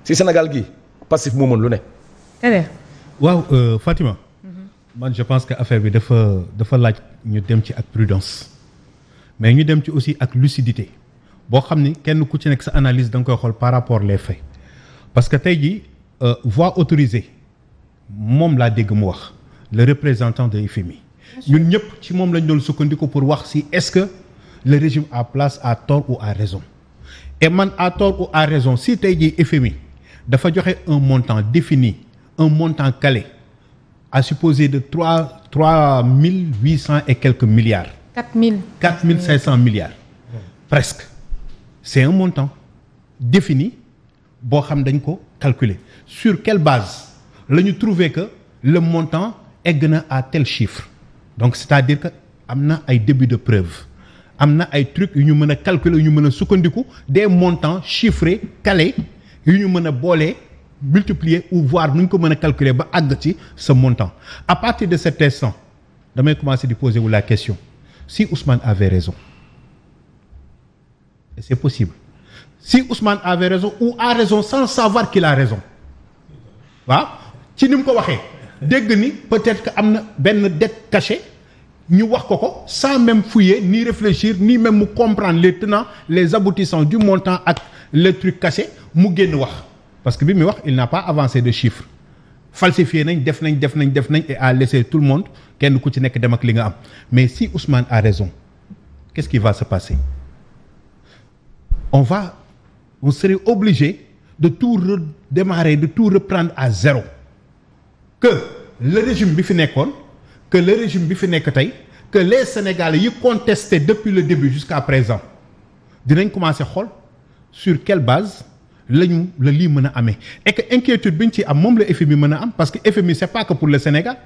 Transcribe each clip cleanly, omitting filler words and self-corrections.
si Sénégal gi passif moo mën lu ne. waaw Fatima. man je pense que affaire bi dafa laaj ñu dem ci ak prudence mais ñu dem ci aussi ak lucidité boo xam ni kenn ku ci nekk sa analyse da nga koy xool par rapport les faits parce que tey jii voix autorisée moom laa dégg mu wax le représentant de FMI ñun ñëpp ci moom lañ doon sukkandiku pour wax si est-ce que le régime a place à tort ou à raison et man à tort ou à raison si tey jii FMI dafa joxe un montant défini un montant calé à supposer de 3 800 et quelques milliards. 4500 milliards. Presque. C'est un montant défini boo xam dañ ko calculer sur quelle base la ñu trouver que le montant egg na à tel chiffre donc c'est-à-dire que am na ay début de preuve am na ay trucs yu ñu mën a calculer yu ñu mën a sukkandiku des montants chiffrés calés yu ñu mën a boolee multiplier ou voir nu ñu ko mën a calculer ba àgg ci ce montant à partir de cet instant damay commencer di poser wu la question si Ousmane avait raison et c'est possible si Ousmane avait raison ou a raison sans savoir qu'il a raison waaw ci ni mu ko waxee dégg ni peut-être que am na benn dette cachée ñu wax ko sans même fouiller ni réfléchir ni même mu comprendre les tenants les aboutissants du montant ak le truc caché mu génn wax parce que bi muy wax il n'a pas avancé de chiffres falsifié nañ def nañ et a laissé tout le monde kenn ku ci nekk dem ak li nga am mais si Ousmane a raison qu'est-ce qui va se passer on serait obligé de tout redémarrer de tout reprendre à zéro que le régime bi fi nekkoon que le régime bi fi nekk tey que les Sénégalais yi contesté depuis le début jusqu'à présent dinañ commencer xool sur quelle base la lii mën a amee et que inquiétude bi ñu ci am moom la FMI mën a am parce que FMI c'est pas que pour le Sénégal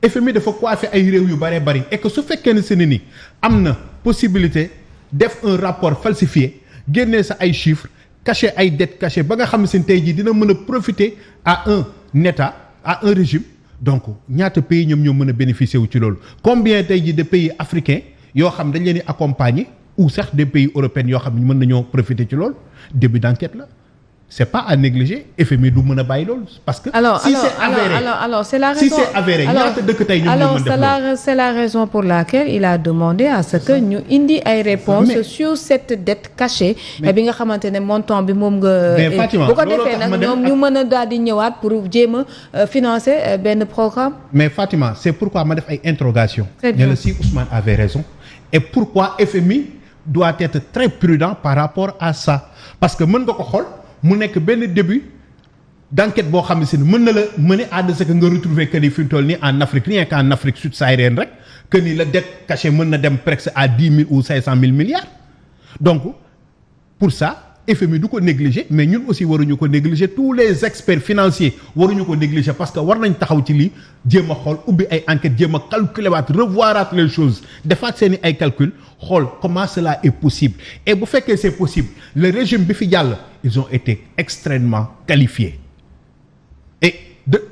FMI dafa coiffé ay réew yu bëree bëri et que su fekkee ne seeni ni am na possibilité def un rapport falsifié génnee sa ay chiffres caché ay dettes cachées ba nga xam ne tey jii dina mën a profiter à un État à un régime donc ñaata pays ñoom ñoo mën a bénéficier wu ci loolu combien tey jii de pays africains yoo xam dañ leen di accompagner ou sax des pays européens yoo xam ne mën nañoo profiter ci loolu début d'enquête la c'est pas à négliger FMI du mën a bàyyi loolu parce que. C'est la raison. Si c'est avéré ñaata dëkk tey ñoom ñoo mën def loolu. C'est la raison pour laquelle il a demandé à ce que ñu indi ay réponses sur cette dette cachée. bi nga xamante ne montant bi moom nga. mais Fatima bu ko defee nag ñoom ñu mën a daal di ñëwaat pour jéem a financer benn programme. mais Fatima c'est pourquoi ma def ay interrogations. Très bien. ne la si Ousmane avait raison et pourquoi FMI doit être très prudent par rapport à ça parce que mën nga ko xool. mu nekk benn début d'enquête boo xam ne si mën na la mener à ce que nga retrouver que ni fi mu toll nii en Afrique rien qu'en Afrique subsaharienne rek que ni la dette cachée mën na dem presque à 10 000 ou 500 000 milliards donc pour ça FMI du ko négliger mais ñun aussi waruñu ko négliger tous les experts financiers waruñu ko négliger parce que war nañ taxaw ci lii jéem a xool ubbi ay enquêtes jéem a calculer waat revoiraat les choses defaat seeni ay calcul xool comment cela est possible et bu fekkee c'est possible le régime bi fi jàll ils ont été extrêmement qualifiés et de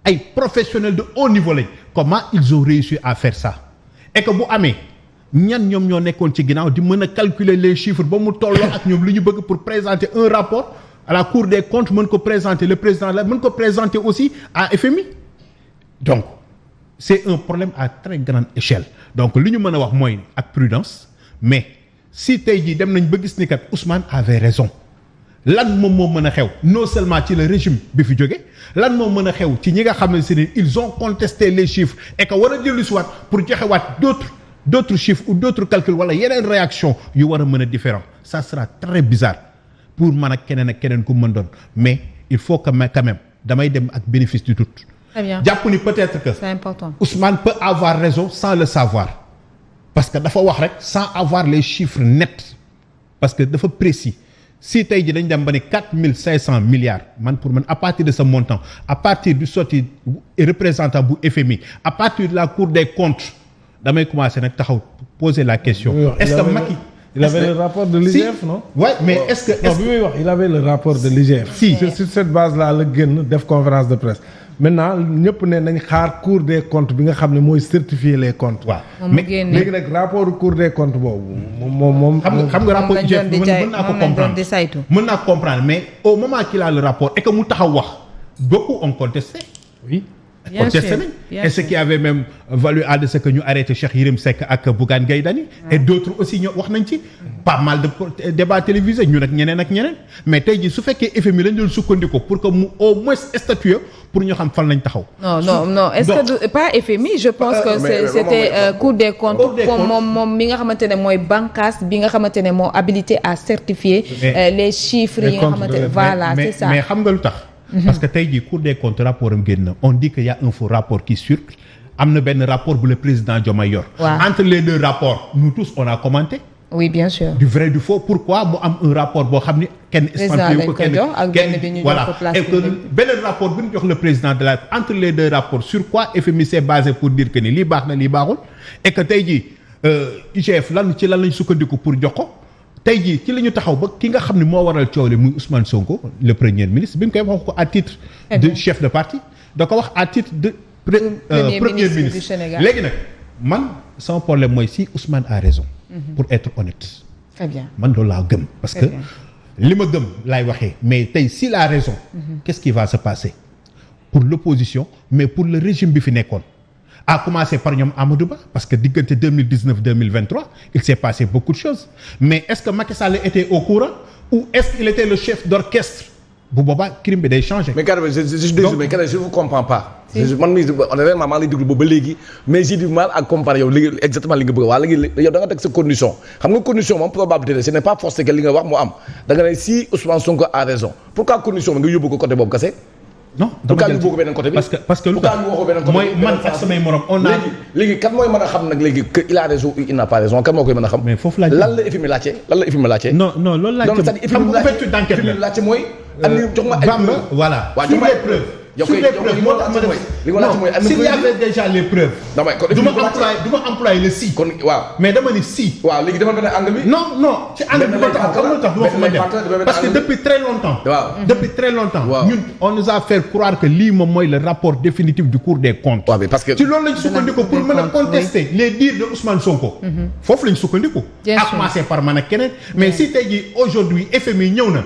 ay professionnels de haut niveau lañ comment ils ont réussi à faire ça et que bu amee ñan ñoom ñoo nekkoon ci ginnaaw di mën a calculer les chiffres ba mu tolloo ak ñoom li ñu bëgg pour présenter un rapport à la Cour des comptes mën ko présenter le président la mën ko présenter aussi à FMI donc c'est un problème à très grande échelle donc li ñu mën a wax mooy ak prudence mais si tey jii dem nañ ba gis ni kat Ousmane avait raison lan moom moo mën a xew non seulement ci le régime bi fi jóge lan moo mën a xew ci ñi nga xam ne si ils ont contesté les chiffres et que war a dellu si waat pour joxewaat d'autres chiffres ou d'autres calculs wala yeneen réaction yu war a mën a différent ça sera très bizarre pour man ak keneen ku mën doon mais il faut que quand même damay dem ak bénéfice du doute. Très bien. jàpp ni peut-être que. C'est important. Ousmane peut avoir raison sans le savoir parce que dafa wax rek sans avoir les chiffres nets parce que dafa précis si tey ji dañ dem ba ne 4500 milliards man pour man à partir de ce montant à partir du sorti représentant bu FMI à partir de la Cour des comptes damay commencer nag taxaw poser la question. Est-ce que Macky il avait le rapport de l'IGF, non? Ouais, mais est-ce que il avait le rapport de l'IGF. Si. Sur cette base-là la génn def conférence de presse maintenant ñëpp ne nañ xaar Cour des comptes bi nga xam ne mooy certifier les comptes. waaw mais léegi nag rapport Cour des comptes boobu moom. xam nga rapport IGF mën naa ko comprendre mën naa ko comprendre mais au moment qu'il a le rapport et que mu taxaw wax beaucoup ont contesté. oui. contesté nañ et ce qui avait même valu à de ce que ñu arrêté Cheikh Yérim Seck ak Bougane Gueye Dany et d'autres aussi ñoo wax nañ ci pas mal de débats télévisés ñun ak ñeneen mais tey jii su fekkee FMI lañ doon sukkandiku pour que mu au moins statuer pour ñu xam fan lañ taxaw. non est-ce que pas FMI je pense que c'était Cour des comptes moom mi nga xamante ne mooy bànqaas bi nga xamante ne moo habilité à certifier les chiffres yi nga xamante ne voilà c'est ça mais xam nga lu tax. parce que tey jii Cour des comptes rapport am génn on dit que y a un faux rapport qui circule am na benn rapport bu le président Diomaye yor. entre les deux rapports nous tous on a commenté. oui bien sûr. du vrai du faux pourquoi mu am un rapport boo xam ni kenn estampillé ko kenn voilà et que beneen rapport bi ñu jox le président de la entre les deux rapports sur quoi FMI s'est basé pour dire que ni lii baax na lii baaxul et que tey jii IGF lan lañ sukkandiku pour jox ko. tey jii ci la ñu taxaw ba ki nga xam ne moo waral coow li muy Ousmane Sonko le premier ministre bi mu koy wax ko à titre de chef de parti da ko wax à titre de premier ministre du Sénégal léegi nag man sama problème mooy si Ousmane a raison pour être honnête très bien man loolu laa gëm parce que li ma gëm laay waxee mais tey s'il a raison qu'est-ce qui va se passer pour l'opposition mais pour le régime bi fi nekkoon à commencer par ñoom Amadou Ba parce que diggante 2019-2023 il s'est passé beaucoup de choses mais est-ce que Macky Sall était au courant ou est-ce qu'il était le chef d'orchestre bu boobaa crime bi day changer. mais Kader je vous comprends pas. man mii vraiment maa ngi lay déglu ba léegi mais j'ai du mal à comparer yow léegi exactement li nga bëgg waa léegi yow da nga teg sa condition xam nga condition moom probabilité ce n'est pas forcé que li nga wax mu am da nga ne si Ousmane Sonko a raison pourquoi condition bi nga yóbbu ko côté boobu kese. non dama jël ci beneen côté bi parce que lu tax mooy man ak samay morom on a léegi kan mooy mën a xam nag léegi que il a raison ou il n'a pas raison kan moo koy mën a xam. mais foofu laa lan la FMI laajte non loolu laajte xam nga ouverture d'enquête la laajte mooy. andi jox ma ay preuves voilà sur les preuves. sur les preuves moo tax ma def li ma laajte mooy s'il y avait déjà les preuves. damay kon du ma employer le si. kon waaw mais dama ni si. waaw léegi dama benn angle bi. non ci angle bi ma taxaw xam nga tax du ma fa ma dem parce que depuis très longtemps. waaw depuis très longtemps. ñun on nous a fait croire que lii moom mooy le rapport définitif du Cour des comptes. waaw parce que ci loolu lañ sukkandiku pour mën a contester les dires de Ousmane Sonko. foofu lañ sukkandiku. à commencer par man ak keneen mais si tey jii aujourd'hui FMI ñëw na.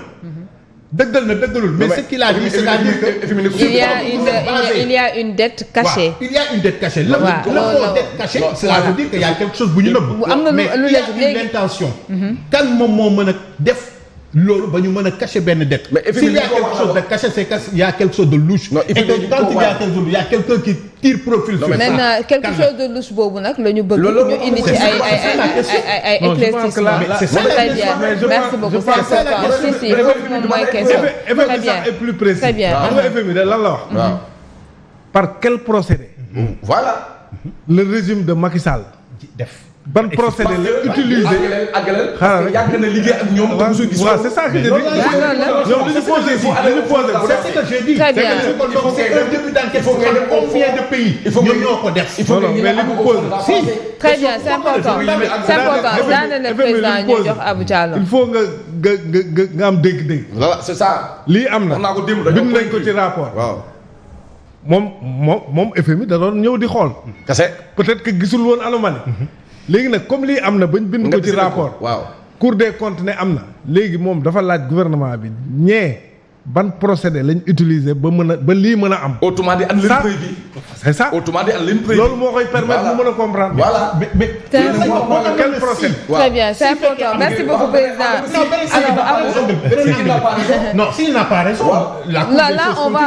dëggal na dëggalul mais ce qu'il a dit c'est-à-dire que il y a une dette cachée. il y a une dette cachée. la dette cachée cela veut dire que y a quelque chose bu ñu nëbb. am na mais il y a une intention. kan moom moo mën a def loolu ba ñu mën a cacher benn dette. mais s'il y a quelque chose de caché c'est que il y a quelque chose de louche. et que quand il y a quelqu'un qui tire profil sur ça. maintenant quelque chose de louche boobu nag la ñu bëgg ñu indi ci ay éclaircissement. très bien merci beaucoup c'est important si foofu moom mooy question. très bien est plus précis. très bien xam nga FMI de lan la wax. par quel procédé. voilà. le régime de Macky Sall def. ban procédé la utiliser xaaral rek yàgg na liggéey ak ñoom. waaw c'est ça que je dis. ñoom li ñu posé ici li ñu posé. c'est ce que j'ai dit. très bien donc c'est un début d'enquête. il faut que combien de pays. il faut que ñoo ko def. il faut que mais li mu posé. si. très bien c'est important c'est important daana le président ñu jox Abou Diallo. il faut nga am dégg-dégg. voilà c'est ça. lii am na bind nañ ko ci rapport. waaw. moom FMI da doon ñëw di xool. kese. peut-être que gisul woon anomalie. léegi nag comme lii am na bañ bind ko ci rapport. waaw Cour des comptes ne am na. léegi moom dafa laaj gouvernement bi ñee ban procédé lañ utiliser ba mën a ba lii mën a am. autrement di am leen preuve bi. c'est ça autrement di am leen preuve. loolu moo koy permettre mu mën a comprendre. voilà mais quel procédé. très bien c'est important merci beaucoup président. non s'il n'a pas raison. là on va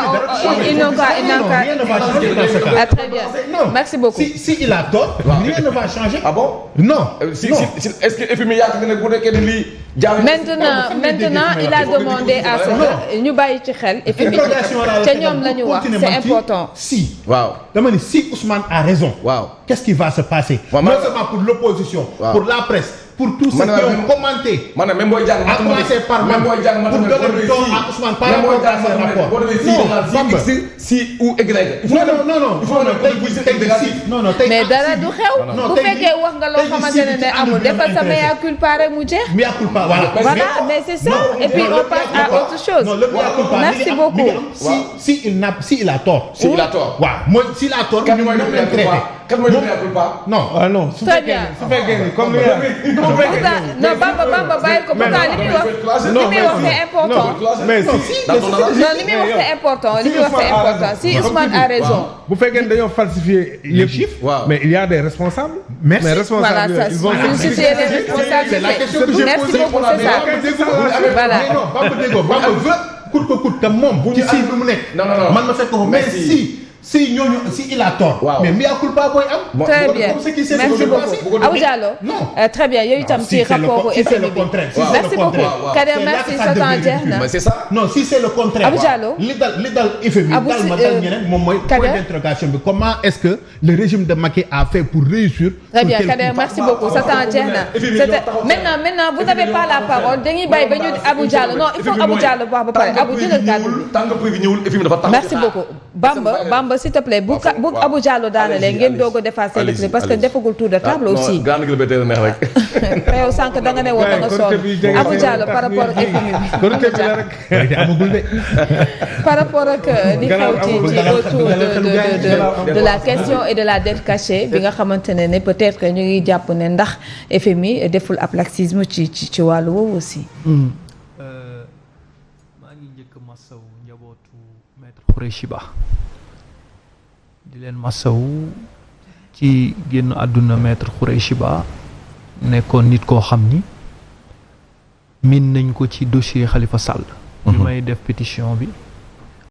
il n'a pas très bien merci beaucoup. si il a tort. rien ne va changer. ah bon. non. si est-ce que FMI yaakaar nga ne bu nekkee ne lii. maintenant il a demandé à ce que ñu bàyyi ci xel. FMI ca ñoom la ñu wax c'est important. si. waaw dama ni si Ousmane a raison. waaw qu'est-ce qui va se passer. non seulement pour l'opposition. pour la presse pour tous ceux qui ont commenté. man même booy jàng à commencer par man pour donner ton à Ousmane par rapport à ce rapport. non si ou Y. non mais dara du xew. bu fekkee wax nga loo xamante ne amul defal sa mea culpa rek mu jeex. mea culpa voilà. mais c'est ça et puis on passe à autre chose. Merci beaucoup. si il a tort. si il a tort. waaw mooy s'il a tort. kan mooy mea culpa. non. su fekkee ni comme non Bamba bàyyi ko pourtant li muy wax c'est important. mais non li muy wax c'est important si Ousmane a raison. bu fekkee ne dañoo falsifier les chiffres. mais il y a des responsables. Merci. mais responsables voilà ils vont justifier les responsables. C'est la question que j'ai posée. Merci beaucoup c'est ça. voilà. non Bamba veut coûte que coûte que moom. ci si lu mu nekk. non man ma fekk ko mais si ñooñu si il a tort. mais mea culpa booy am. très bien merci beaucoup Abou Diallo. très bien yooyu itam ci rapport FMI bi. merci beaucoup Kader merci sa temps jeex na. c'est ça. non si c'est le contraire. Abou Diallo li dal FMI dal ma dal ñeneen moom mooy point d'interrogation bi comment est-ce que le régime de Macky a fait pour réussir. très bien Kader merci beaucoup sa temps jeex na maintenant vous n'avez pas la parole dañuy bàyyi ba ñu Abou Diallo non il faut Abou Diallo wax ba pare Abou jëlal kàddu bi. tant que prix ñëwul FMI dafa taxaw. merci beaucoup Bamba s'il te plaît bu Abou Diallo daanalee ngeen doog a defaat seen parce que defagul tour de table aussi. grande globalité neex rek. te yow sànq da nga ne woon da nga sonn Abou Diallo par rapport ak FMI bi. amagul de. par rapport ak li xew ci autour de la question et de la dette cachée bi nga xamante ne peut-être que ñu ngi jàpp ne ndax FMI deful ab laxisme ci wàllu woowu aussi. maa ngi njëkk masawu njabootu maître Khoureychi Ba di leen masawu ci génn àdduna maître Khoureychi Ba nekkoon nit koo xam ni min nañ ko ci dossier Khalifa Sall. bi may def pétition bi